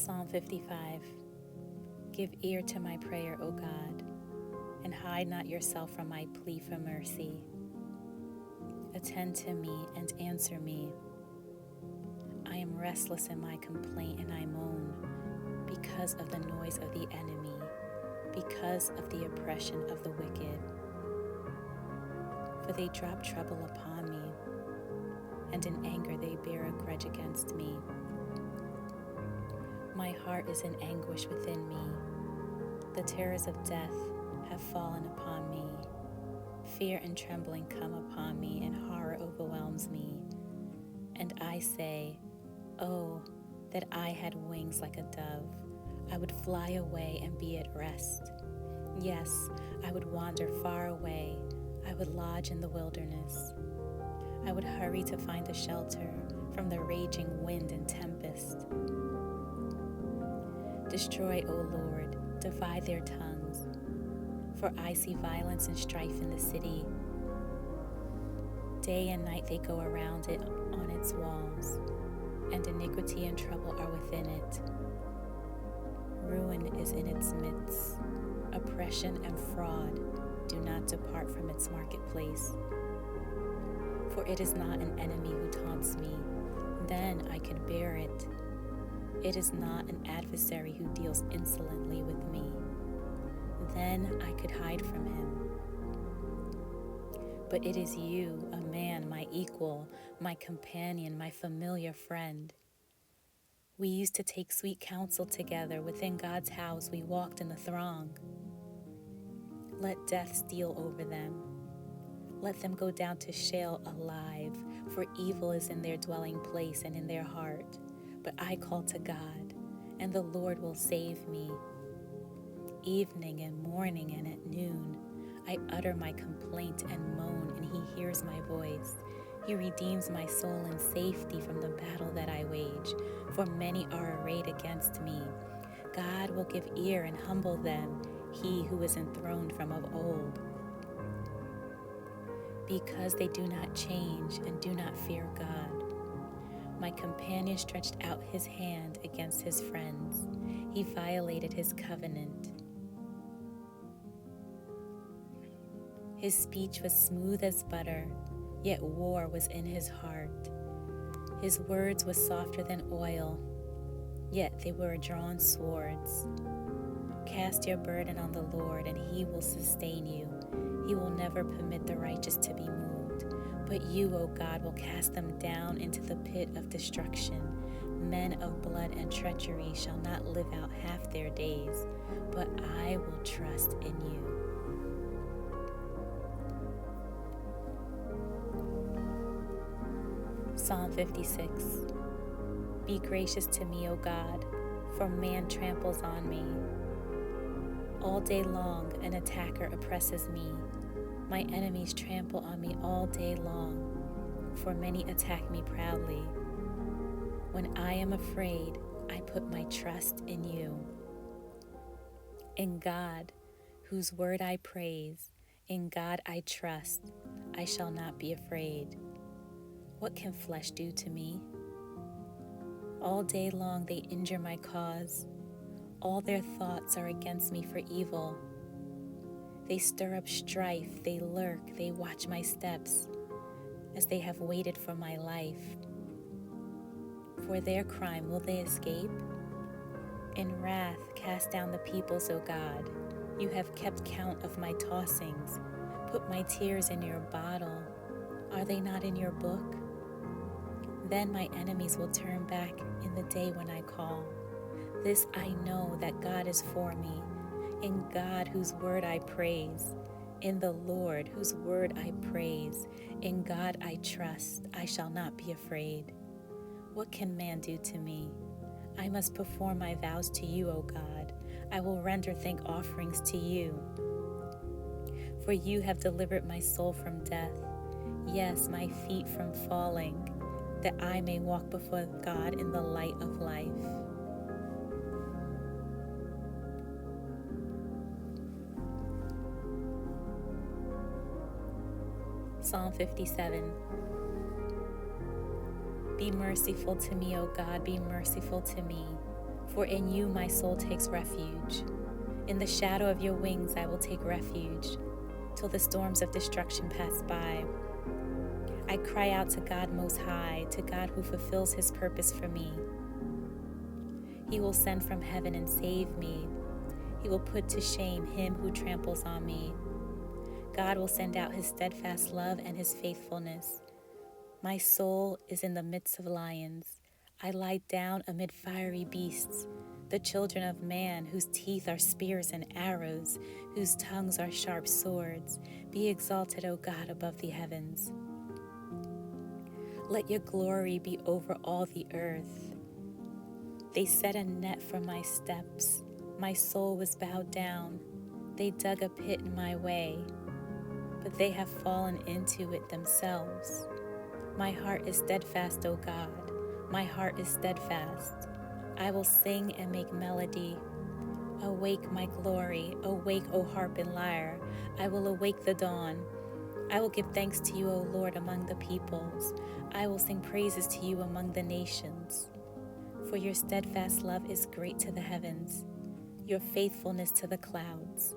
Psalm 55. Give ear to my prayer, O God, and hide not yourself from my plea for mercy. Attend to me and answer me. I am restless in my complaint and I moan because of the noise of the enemy, because of the oppression of the wicked. For they drop trouble upon me, and in anger they bear a grudge against me. My heart is in anguish within me. The terrors of death have fallen upon me. Fear and trembling come upon me, and horror overwhelms me. And I say, oh, that I had wings like a dove. I would fly away and be at rest. Yes, I would wander far away. I would lodge in the wilderness. I would hurry to find a shelter from the raging wind and tempest. Destroy, O Lord, divide their tongues, for I see violence and strife in the city. Day and night they go around it on its walls, and iniquity and trouble are within it. Ruin is in its midst. Oppression and fraud do not depart from its marketplace. For it is not an enemy who taunts me, then I could bear it. It is not an adversary who deals insolently with me, then I could hide from him. But it is you, a man, my equal, my companion, my familiar friend. We used to take sweet counsel together. Within God's house we walked in the throng. Let death steal over them. Let them go down to Sheol alive, for evil is in their dwelling place and in their heart. But I call to God, and the Lord will save me. Evening and morning and at noon, I utter my complaint and moan, and he hears my voice. He redeems my soul in safety from the battle that I wage, for many are arrayed against me. God will give ear and humble them, he who is enthroned from of old. Because they do not change and do not fear God, my companion stretched out his hand against his friends. He violated his covenant. His speech was smooth as butter, yet war was in his heart. His words were softer than oil, yet they were drawn swords. Cast your burden on the Lord, and he will sustain you. He will never permit the righteous to be moved. But you, O God, will cast them down into the pit of destruction. Men of blood and treachery shall not live out half their days, but I will trust in you. Psalm 56. Be gracious to me, O God, for man tramples on me. All day long an attacker oppresses me. My enemies trample on me all day long, for many attack me proudly. When I am afraid, I put my trust in you. In God, whose word I praise, in God I trust, I shall not be afraid. What can flesh do to me? All day long they injure my cause. All their thoughts are against me for evil. They stir up strife, they lurk, they watch my steps, as they have waited for my life. For their crime will they escape? In wrath cast down the peoples, O God. You have kept count of my tossings. Put my tears in your bottle. Are they not in your book? Then my enemies will turn back in the day when I call. This I know, that God is for me. In God, whose word I praise. In the Lord, whose word I praise. In God I trust, I shall not be afraid. What can man do to me? I must perform my vows to you, O God. I will render thank offerings to you. For you have delivered my soul from death, yes, my feet from falling, that I may walk before God in the light of life. Psalm 57. Be merciful to me, O God, be merciful to me, For in you my soul takes refuge. In the shadow of your wings I will take refuge, till the storms of destruction pass by. I cry out to God Most High, to God who fulfills his purpose for me. He will send from heaven and save me. He will put to shame him who tramples on me. God will send out his steadfast love and his faithfulness. My soul is in the midst of lions. I lie down amid fiery beasts, the children of man, whose teeth are spears and arrows, whose tongues are sharp swords. Be exalted, O God, above the heavens. Let your glory be over all the earth. They set a net for my steps. My soul was bowed down. They dug a pit in my way, but they have fallen into it themselves. My heart is steadfast, O God. My heart is steadfast. I will sing and make melody. Awake, my glory. Awake, O harp and lyre. I will awake the dawn. I will give thanks to you, O Lord, among the peoples. I will sing praises to you among the nations. For your steadfast love is great to the heavens, your faithfulness to the clouds.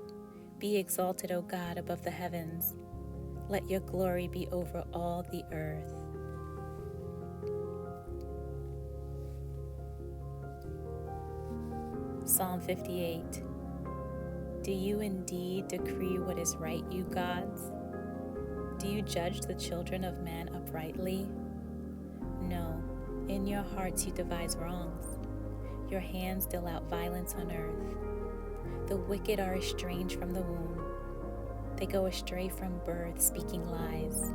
Be exalted, O God, above the heavens. Let your glory be over all the earth. Psalm 58. Do you indeed decree what is right, you gods? Do you judge the children of man uprightly? No, in your hearts you devise wrongs. Your hands deal out violence on earth. The wicked are estranged from the womb. They go astray from birth, speaking lies.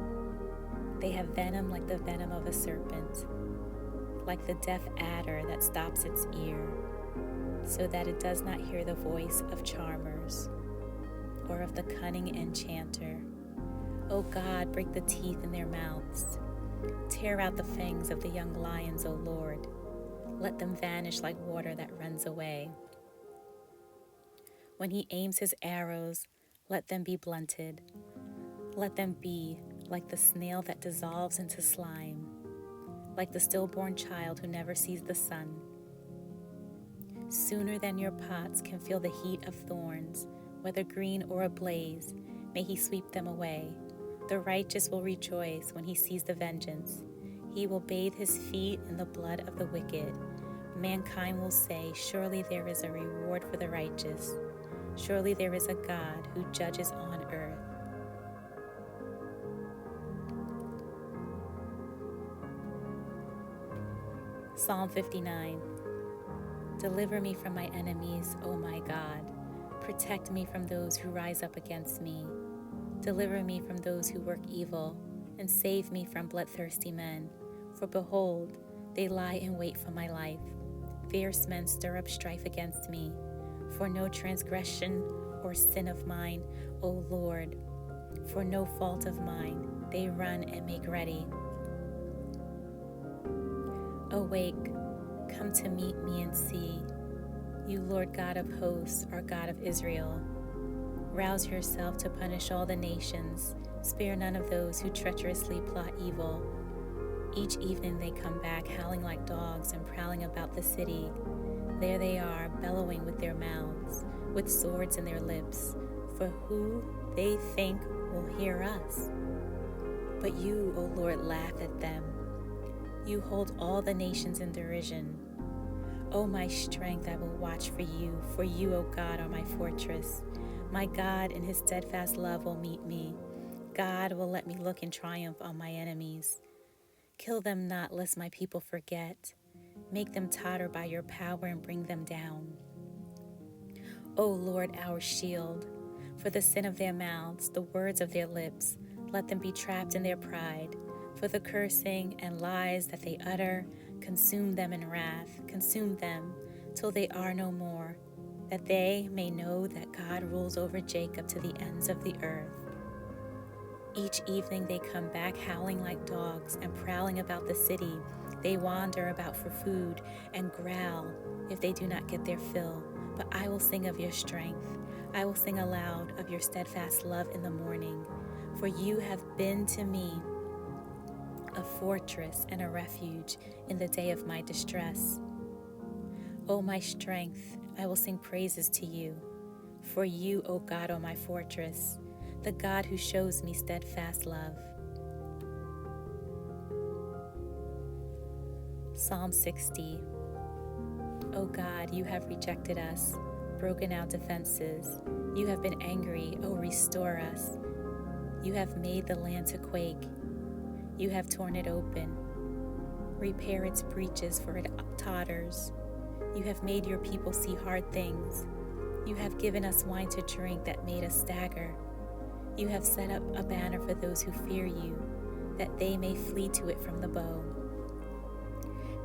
They have venom like the venom of a serpent, like the deaf adder that stops its ear, so that it does not hear the voice of charmers or of the cunning enchanter. O God, break the teeth in their mouths. Tear out the fangs of the young lions, O Lord. Let them vanish like water that runs away. When he aims his arrows, let them be blunted. Let them be like the snail that dissolves into slime, like the stillborn child who never sees the sun. Sooner than your pots can feel the heat of thorns, whether green or ablaze, may he sweep them away. The righteous will rejoice when he sees the vengeance. He will bathe his feet in the blood of the wicked. Mankind will say, surely there is a reward for the righteous. Surely there is a God who judges on earth. Psalm 59. Deliver me from my enemies, O my God. Protect me from those who rise up against me. Deliver me from those who work evil, and save me from bloodthirsty men. For behold, they lie in wait for my life. Fierce men stir up strife against me. For no transgression or sin of mine, O Lord, for no fault of mine, they run and make ready. Awake, come to meet me and see. You, Lord God of hosts, are God of Israel. Rouse yourself to punish all the nations. Spare none of those who treacherously plot evil. Each evening they come back howling like dogs and prowling about the city. There they are, bellowing with their mouths, with swords in their lips, for who they think will hear us. But you, O Lord, laugh at them. You hold all the nations in derision. O my strength, I will watch for you, O God, are my fortress. My God in his steadfast love will meet me. God will let me look in triumph on my enemies. Kill them not, lest my people forget. Make them totter by your power and bring them down. O Lord, our shield, for the sin of their mouths, the words of their lips, let them be trapped in their pride. For the cursing and lies that they utter, consume them in wrath, consume them till they are no more, that they may know that God rules over Jacob to the ends of the earth. Each evening they come back howling like dogs and prowling about the city. They wander about for food and growl if they do not get their fill. But I will sing of your strength. I will sing aloud of your steadfast love in the morning. For you have been to me a fortress and a refuge in the day of my distress. O my strength, I will sing praises to you. For you, O God, are my fortress, the God who shows me steadfast love. Psalm 60. O God, you have rejected us, broken our defenses. You have been angry, O restore us. You have made the land to quake. You have torn it open. Repair its breaches, for it totters. You have made your people see hard things. You have given us wine to drink that made us stagger. You have set up a banner for those who fear you, that they may flee to it from the bow.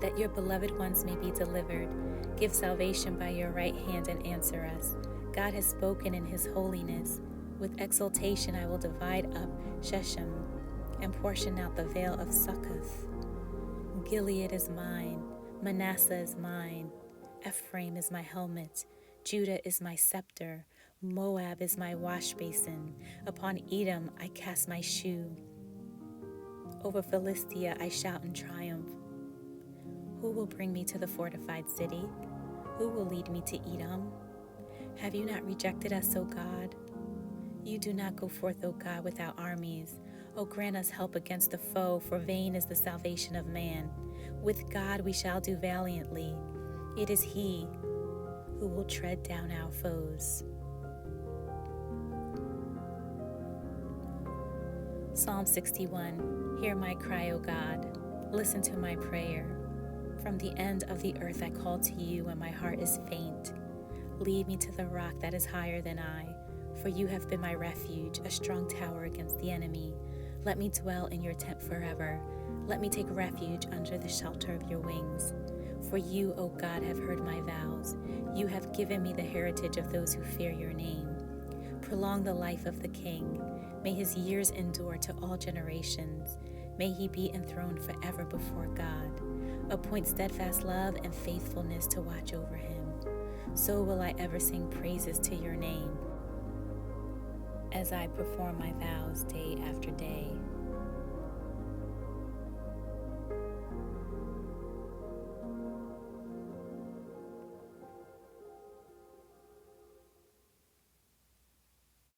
That your beloved ones may be delivered. Give salvation by your right hand and answer us. God has spoken in his holiness. With exultation I will divide up Shechem and portion out the vale of Succoth. Gilead is mine, Manasseh is mine, Ephraim is my helmet, Judah is my scepter, Moab is my wash basin. Upon Edom I cast my shoe. Over Philistia I shout in triumph. Who will bring me to the fortified city? Who will lead me to Edom? Have you not rejected us, O God? You do not go forth, O God, without armies. O grant us help against the foe, for vain is the salvation of man. With God we shall do valiantly. It is he who will tread down our foes. Psalm 61. Hear my cry, O God. Listen to my prayer. From the end of the earth I call to you when my heart is faint. Lead me to the rock that is higher than I, for you have been my refuge, a strong tower against the enemy. Let me dwell in your tent forever. Let me take refuge under the shelter of your wings. For you, O God, have heard my vows. You have given me the heritage of those who fear your name. Prolong the life of the king. May his years endure to all generations. May he be enthroned forever before God. Appoint steadfast love and faithfulness to watch over him. So will I ever sing praises to your name, as I perform my vows day after day.